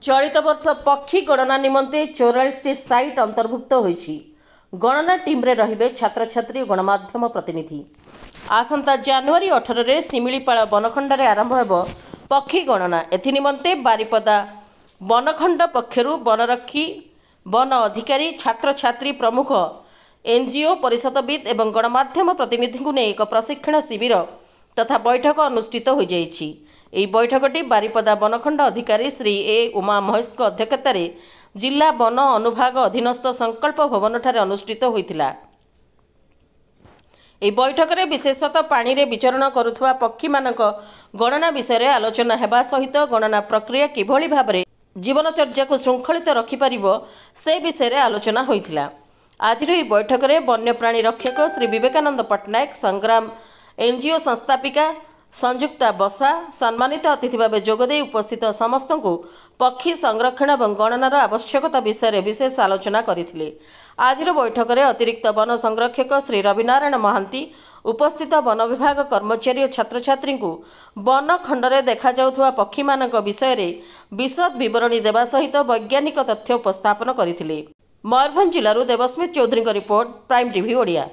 चलित वर्ष पक्षी गणना निमंते 44टी साइट अंतर्भुक्त होईछि। गणना टीम रे रहिबे छात्र छात्री और गणमाध्यम प्रतिनिधि। आसंता जनवरी 18 रे सिमिलीपाल बनखंड रे आरंभ हेबो पक्षी गणना। एथि निमंते बारिपदा बनखंड पक्षरु वनरक्षी, वन अधिकारी, छात्र छात्री प्रमुख एनजीओ परिषदविद एवं गणमाध्यम प्रतिनिधि ने एक प्रशिक्षण शिविर तथा बैठक अनुष्ठित हो जाइछि। ଏହି बैठकटी बारिपदा बनखंड अधिकारी श्री ए उमा महेश अध्यक्षता जिला वन अनुभाग अधीनस्थ संकल्प भवन ठारे अनुष्ठित होइतिला। ଏହି बैठक विशेषतः पानी रे विचरण करुवा पक्षी मानक गणना विषय आलोचना हेबा सहित गणना प्रक्रिया किभली भाबरे जीवनचर्या को श्रृंखलित रखिपारिबो से विषय आलोचना होइतिला। आज ଏହି बैठक में वन्यप्राणी रक्षक श्री विवेकानंद पट्टनायक, संग्राम एनजीओ संस्थापिका संयुक्ता बसा सम्मानित अतिथि भाव जोगदे उपस्थित समस्त को पक्षी संरक्षण और गणनार आवश्यकता विषय विशेष आलोचना करथिले। आज बैठक में अतिरिक्त वन संरक्षक श्री रविनारायण महांती, उपस्थित वन विभाग कर्मचारी और छात्र छात्री को वन खंडरे देखा जाउथुवा पक्षी मानक विषय विशद विवरणी देवा सहित वैज्ञानिक तथ्य उपस्थापन करथिले। मयूरभंज जिलूर Debasmit Choudhury report, prime TV Odia.